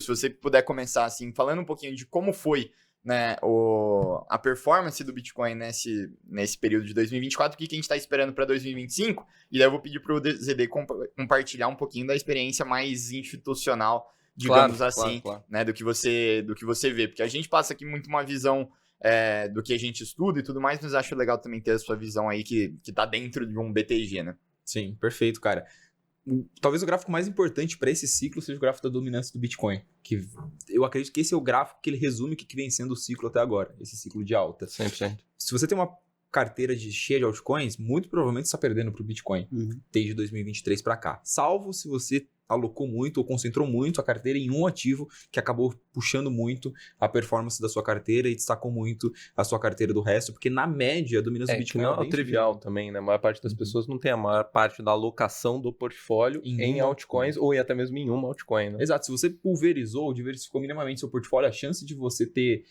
se você puder começar assim, falando um pouquinho de como foi, né, a performance do Bitcoin nesse período de 2024, o que a gente está esperando para 2025, e daí eu vou pedir para o ZD compartilhar um pouquinho da experiência mais institucional, digamos assim, claro. né, do que você vê, porque a gente passa aqui muito uma visão do que a gente estuda e tudo mais, mas acho legal também ter a sua visão aí que tá dentro de um BTG, né? Sim, perfeito, cara. Talvez o gráfico mais importante para esse ciclo seja o gráfico da dominância do Bitcoin, que eu acredito que esse é o gráfico que ele resume o que vem sendo o ciclo até agora, esse ciclo de alta. 100%. Se você tem uma carteira cheia de altcoins, muito provavelmente você está perdendo para o Bitcoin desde 2023 para cá, salvo se você alocou muito ou concentrou muito a carteira em um ativo que acabou puxando muito a performance da sua carteira e destacou muito a sua carteira do resto, porque na média a dominância do Bitcoin não é trivial também, né? A maior parte das pessoas não tem a maior parte da alocação do portfólio em altcoins ou até mesmo em uma altcoin, né? Exato, se você pulverizou ou diversificou minimamente seu portfólio, a chance de você ter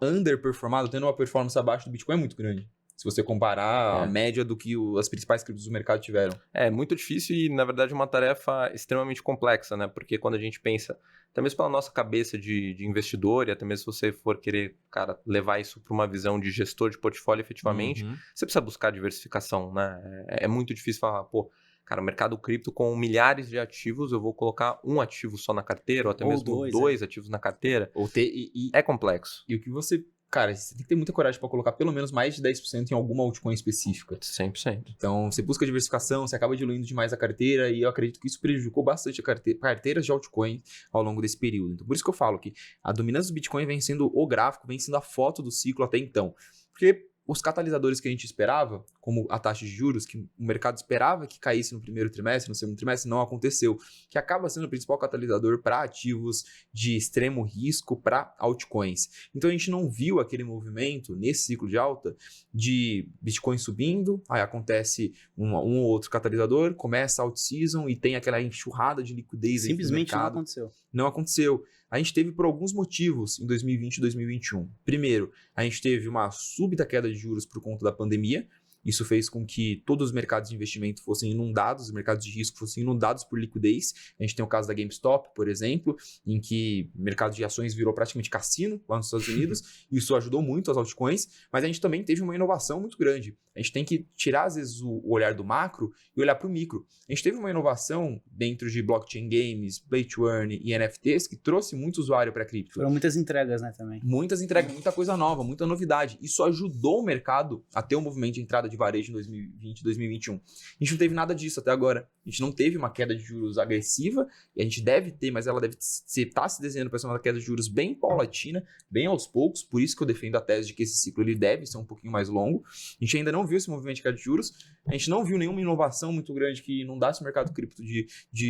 underperformado, tendo uma performance abaixo do Bitcoin é muito grande. Se você comparar a média do que as principais criptos do mercado tiveram. É muito difícil e, na verdade, uma tarefa extremamente complexa, né? Porque quando a gente pensa, até mesmo pela nossa cabeça de investidor, e até mesmo se você for querer, cara, levar isso para uma visão de gestor de portfólio efetivamente, você precisa buscar diversificação, né? É muito difícil falar, pô, cara, o mercado cripto com milhares de ativos, eu vou colocar um ativo só na carteira, ou até mesmo dois ativos na carteira. Ou ter, é complexo. E o que você... Cara, você tem que ter muita coragem para colocar pelo menos mais de 10% em alguma altcoin específica. 100%. Então, você busca diversificação, você acaba diluindo demais a carteira e eu acredito que isso prejudicou bastante a carteiras de altcoin ao longo desse período. Então, por isso que eu falo que a dominância do Bitcoin vem sendo o gráfico, vem sendo a foto do ciclo até então. Porque os catalisadores que a gente esperava, como a taxa de juros, que o mercado esperava que caísse no primeiro trimestre, no segundo trimestre, não aconteceu, que acaba sendo o principal catalisador para ativos de extremo risco para altcoins. Então a gente não viu aquele movimento nesse ciclo de alta de Bitcoin subindo, aí acontece um ou outro catalisador, começa a out-season e tem aquela enxurrada de liquidez. Simplesmente não aconteceu. Não aconteceu. A gente teve por alguns motivos em 2020 e 2021. Primeiro, a gente teve uma súbita queda de juros por conta da pandemia. Isso fez com que todos os mercados de investimento fossem inundados, os mercados de risco fossem inundados por liquidez. A gente tem o caso da GameStop, por exemplo, em que o mercado de ações virou praticamente cassino lá nos Estados Unidos. Isso ajudou muito as altcoins, mas a gente também teve uma inovação muito grande. A gente tem que tirar, às vezes, o olhar do macro e olhar para o micro. A gente teve uma inovação dentro de blockchain games, play to earn e NFTs que trouxe muito usuário para a cripto. Foram muitas entregas, né, também. Muitas entregas, muita coisa nova, muita novidade. Isso ajudou o mercado a ter um movimento de entrada de varejo em 2020 e 2021. A gente não teve nada disso até agora. A gente não teve uma queda de juros agressiva, e a gente deve ter, mas ela deve estar se desenhando para ser uma queda de juros bem paulatina, bem aos poucos. Por isso que eu defendo a tese de que esse ciclo ele deve ser um pouquinho mais longo. A gente ainda não viu esse movimento de queda de juros, a gente não viu nenhuma inovação muito grande que inundasse o mercado cripto de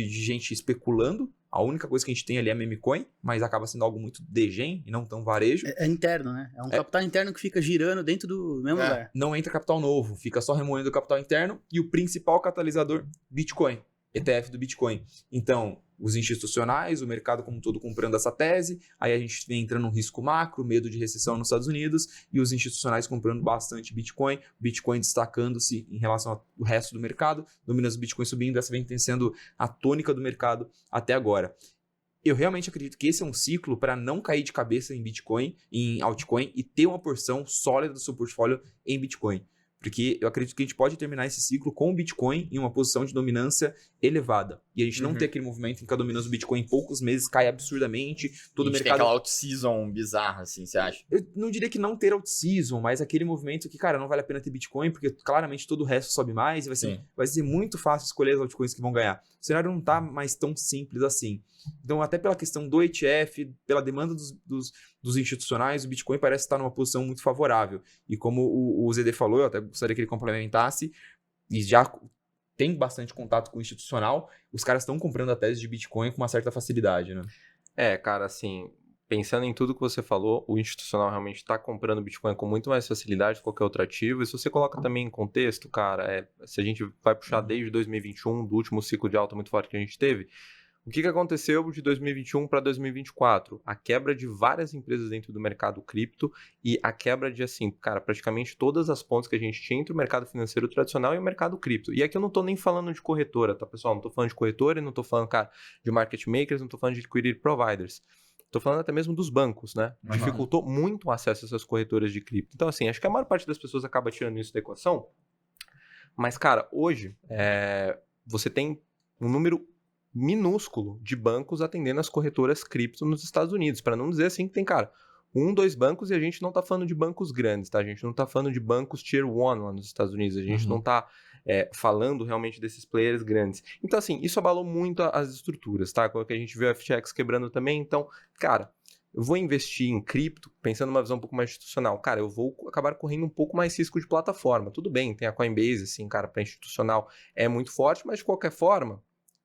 gente especulando. A única coisa que a gente tem ali é meme coin, mas acaba sendo algo muito degen e não tão varejo. É interno, né? É um capital interno que fica girando dentro do mesmo lugar. Não entra capital novo, fica só remoendo o capital interno e o principal catalisador, Bitcoin, ETF do Bitcoin. Então, os institucionais, o mercado como um todo comprando essa tese, aí a gente vem entrando no risco macro, medo de recessão nos Estados Unidos, e os institucionais comprando bastante Bitcoin, Bitcoin destacando-se em relação ao resto do mercado, dominância do Bitcoin subindo, essa vem sendo a tônica do mercado até agora. Eu realmente acredito que esse é um ciclo para não cair de cabeça em Bitcoin, em altcoin, e ter uma porção sólida do seu portfólio em Bitcoin. Porque eu acredito que a gente pode terminar esse ciclo com o Bitcoin em uma posição de dominância elevada. E a gente não ter aquele movimento em que a dominância do Bitcoin em poucos meses cai absurdamente. Todo o mercado tem aquela out-season bizarra, assim, você acha? Eu não diria que não ter out-season, mas aquele movimento que, cara, não vale a pena ter Bitcoin, porque claramente todo o resto sobe mais e vai ser muito fácil escolher as altcoins que vão ganhar. O cenário não tá mais tão simples assim. Então, até pela questão do ETF, pela demanda dos institucionais, o Bitcoin parece estar numa posição muito favorável. E como o ZD falou, eu até gostaria que ele complementasse, e já tem bastante contato com o institucional, os caras estão comprando a tese de Bitcoin com uma certa facilidade, né? Cara, assim, pensando em tudo que você falou, o institucional realmente está comprando Bitcoin com muito mais facilidade que qualquer outro ativo. E se você coloca também em contexto, cara, se a gente vai puxar desde 2021, do último ciclo de alta muito forte que a gente teve, O que aconteceu de 2021 para 2024? A quebra de várias empresas dentro do mercado cripto e a quebra de, assim, cara, praticamente todas as pontes que a gente tinha entre o mercado financeiro tradicional e o mercado cripto. E aqui eu não tô nem falando de corretora, tá, pessoal? Não tô falando de corretora, não tô falando, cara, de market makers, não tô falando de liquidity providers. Tô falando até mesmo dos bancos, né? Uhum. Dificultou muito o acesso a essas corretoras de cripto. Então, assim, acho que a maior parte das pessoas acaba tirando isso da equação. Mas, cara, hoje, você tem um número minúsculo de bancos atendendo as corretoras cripto nos Estados Unidos. Para não dizer assim que tem, cara, 2 bancos, e a gente não tá falando de bancos grandes, tá? A gente não tá falando de bancos Tier 1 lá nos Estados Unidos. A gente não tá falando realmente desses players grandes. Então, assim, isso abalou muito as estruturas, tá? Quando a gente vê o FTX quebrando também. Então, cara, eu vou investir em cripto, pensando numa visão um pouco mais institucional. Cara, eu vou acabar correndo um pouco mais risco de plataforma. Tudo bem, tem a Coinbase, assim, cara, para institucional é muito forte, mas de qualquer forma,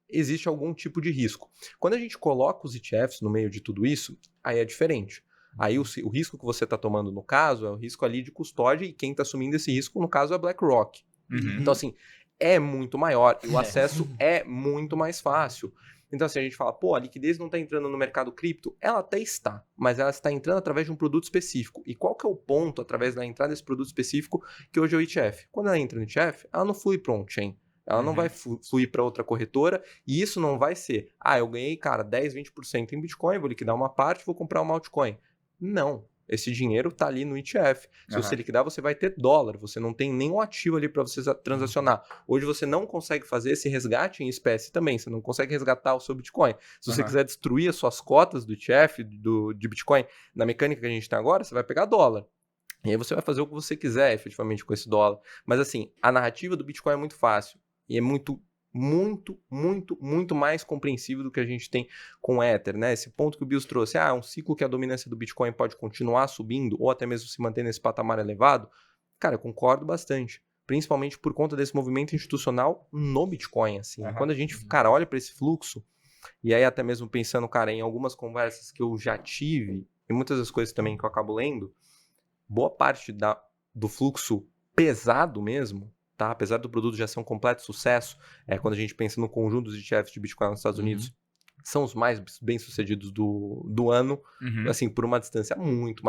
existe algum tipo de risco. Quando a gente coloca os ETFs no meio de tudo isso, aí é diferente. Aí o risco que você está tomando, no caso, é o risco ali de custódia, e quem está assumindo esse risco, no caso, é a BlackRock. Uhum. Então, assim, é muito maior e o acesso é muito mais fácil. Então, assim, a gente fala, pô, a liquidez não está entrando no mercado cripto? Ela até está, mas ela está entrando através de um produto específico. E qual que é o ponto, através da entrada desse produto específico, que hoje é o ETF? Quando ela entra no ETF, ela não flui para on-chain. Ela não vai fluir para outra corretora, e isso não vai ser, eu ganhei, cara, 10, 20% em Bitcoin, vou liquidar uma parte, vou comprar uma altcoin. Não. Esse dinheiro está ali no ETF. Se você liquidar, você vai ter dólar. Você não tem nenhum ativo ali para você transacionar. Hoje você não consegue fazer esse resgate em espécie também. Você não consegue resgatar o seu Bitcoin. Se você quiser destruir as suas cotas do ETF, de Bitcoin, na mecânica que a gente tem agora, você vai pegar dólar. E aí você vai fazer o que você quiser, efetivamente, com esse dólar. Mas assim, a narrativa do Bitcoin é muito fácil. E é muito mais compreensível do que a gente tem com o Ether, né? Esse ponto que o Bills trouxe, um ciclo que a dominância do Bitcoin pode continuar subindo ou até mesmo se manter nesse patamar elevado, cara, eu concordo bastante. Principalmente por conta desse movimento institucional no Bitcoin, assim. Quando a gente, cara, olha para esse fluxo, e aí até mesmo pensando, cara, em algumas conversas que eu já tive, e muitas das coisas também que eu acabo lendo, boa parte do fluxo pesado mesmo, tá? Apesar do produto já ser um completo sucesso, quando a gente pensa no conjunto dos ETFs de Bitcoin nos Estados Unidos, são os mais bem-sucedidos do ano, assim, por uma distância muito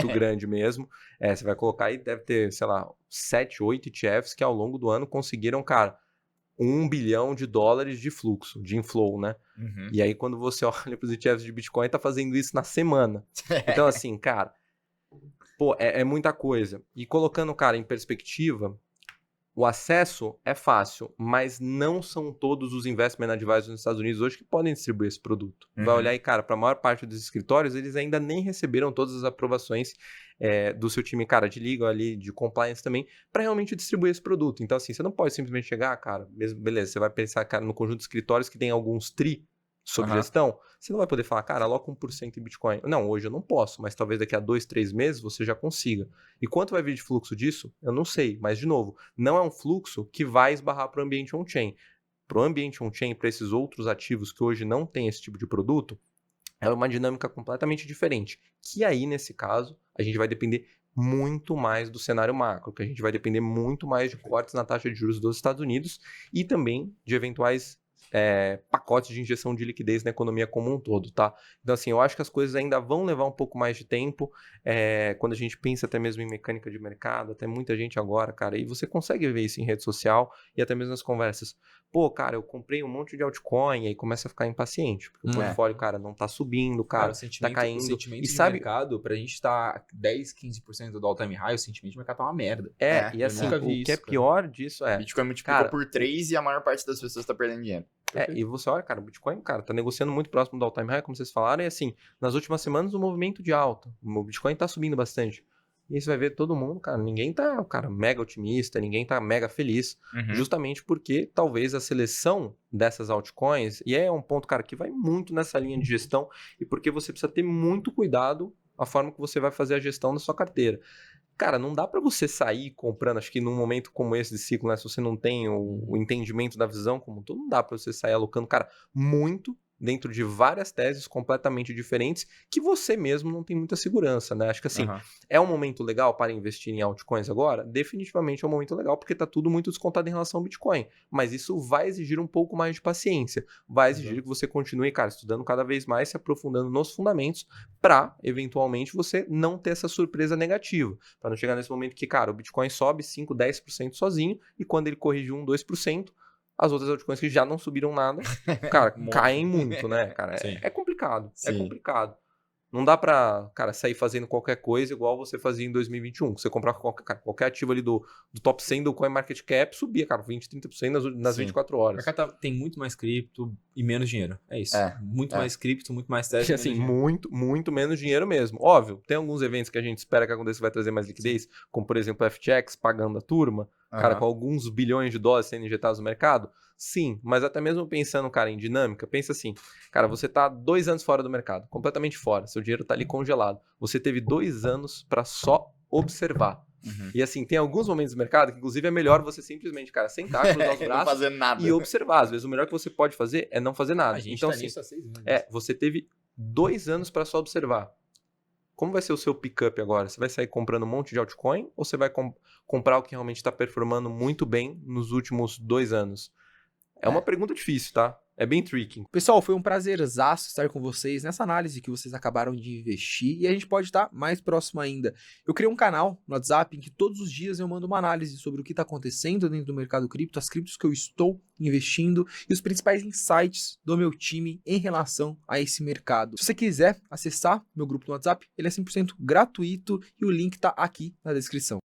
grande mesmo. Você vai colocar aí, deve ter, sei lá, 7, 8 ETFs que ao longo do ano conseguiram, cara, $1 bilhão de fluxo, de inflow, né? E aí, quando você olha para os ETFs de Bitcoin, tá fazendo isso na semana. Então, assim, cara, pô, é muita coisa. E colocando, cara, em perspectiva, o acesso é fácil, mas não são todos os investment advisors nos Estados Unidos hoje que podem distribuir esse produto. Vai olhar aí, cara, para a maior parte dos escritórios, eles ainda nem receberam todas as aprovações do seu time, cara, de legal ali, de compliance também, para realmente distribuir esse produto. Então, assim, você não pode simplesmente chegar, cara, beleza, você vai pensar, cara, no conjunto de escritórios que tem alguns sob gestão, você não vai poder falar, cara, aloca 1% em Bitcoin. Não, hoje eu não posso, mas talvez daqui a 2, 3 meses você já consiga. E quanto vai vir de fluxo disso? Eu não sei, mas de novo, não é um fluxo que vai esbarrar para o ambiente on-chain. Para o ambiente on-chain, para esses outros ativos que hoje não tem esse tipo de produto, é uma dinâmica completamente diferente. Que aí, nesse caso, a gente vai depender muito mais do cenário macro, que a gente vai depender muito mais de cortes na taxa de juros dos Estados Unidos e também de eventuais pacotes de injeção de liquidez na economia como um todo, tá? Então, assim, eu acho que as coisas ainda vão levar um pouco mais de tempo, quando a gente pensa até mesmo em mecânica de mercado, até muita gente agora, cara, e você consegue ver isso em rede social e até mesmo nas conversas. Pô, cara, eu comprei um monte de altcoin, e aí começa a ficar impaciente, porque o portfólio, cara, não tá subindo, cara, tá caindo. O sentimento e de sabe, mercado, pra gente tá 10, 15% do all-time high, o sentimento de mercado tá uma merda. e assim, o que é pior disso Bitcoin multiplicou por 3 e a maior parte das pessoas tá perdendo dinheiro. E você olha, cara, o Bitcoin, cara, tá negociando muito próximo do all-time high, como vocês falaram, e assim, nas últimas semanas o movimento de alta, o Bitcoin tá subindo bastante. E aí você vai ver todo mundo, cara, ninguém tá, cara, mega otimista, ninguém tá mega feliz, justamente porque talvez a seleção dessas altcoins, e é um ponto, cara, que vai muito nessa linha de gestão, e porque você precisa ter muito cuidado a forma que você vai fazer a gestão da sua carteira. Cara, não dá pra você sair comprando, acho que num momento como esse de ciclo, né, se você não tem o entendimento da visão como um todo, não dá pra você sair alocando, cara, muito dentro de várias teses completamente diferentes que você mesmo não tem muita segurança, né? Acho que assim, é um momento legal para investir em altcoins agora? Definitivamente é um momento legal, porque tá tudo muito descontado em relação ao Bitcoin. Mas isso vai exigir um pouco mais de paciência. Vai exigir que você continue, cara, estudando cada vez mais, se aprofundando nos fundamentos, para, eventualmente, você não ter essa surpresa negativa. Para não chegar nesse momento que, cara, o Bitcoin sobe 5, 10% sozinho, e quando ele corrige 1, 2%, as outras altcoins que já não subiram nada, cara, caem muito, né, cara? É complicado, é complicado. Não dá pra, cara, sair fazendo qualquer coisa igual você fazia em 2021. Você comprar qualquer ativo ali do top 100 do CoinMarketCap, subia, cara, 20, 30% nas 24 horas. O mercado tem muito mais cripto e menos dinheiro. É isso. Muito mais cripto, muito mais teste. Assim, muito menos dinheiro mesmo. Óbvio, tem alguns eventos que a gente espera que aconteça que vai trazer mais liquidez, como, por exemplo, o FTX pagando a turma, cara, com alguns bilhões de dólares sendo injetados no mercado. Sim, mas até mesmo pensando, cara, em dinâmica, pensa assim, cara, você tá 2 anos fora do mercado, completamente fora, seu dinheiro tá ali congelado. Você teve 2 anos pra só observar. E assim, tem alguns momentos do mercado que, inclusive, é melhor você simplesmente, cara, sentar, cruzar os braços não fazer nada. e observar. Às vezes, o melhor que você pode fazer é não fazer nada. A gente então, tá assim, nisso há 6 meses. você teve 2 anos pra só observar. Como vai ser o seu pick-up agora? Você vai sair comprando um monte de altcoin ou você vai comprar o que realmente está performando muito bem nos últimos 2 anos? É uma pergunta difícil, tá? É bem tricky. Pessoal, foi um prazerzaço estar com vocês nessa análise que vocês acabaram de investir e a gente pode estar mais próximo ainda. Eu criei um canal no WhatsApp em que todos os dias eu mando uma análise sobre o que está acontecendo dentro do mercado cripto, as criptos que eu estou investindo e os principais insights do meu time em relação a esse mercado. Se você quiser acessar meu grupo no WhatsApp, ele é 100% gratuito e o link está aqui na descrição.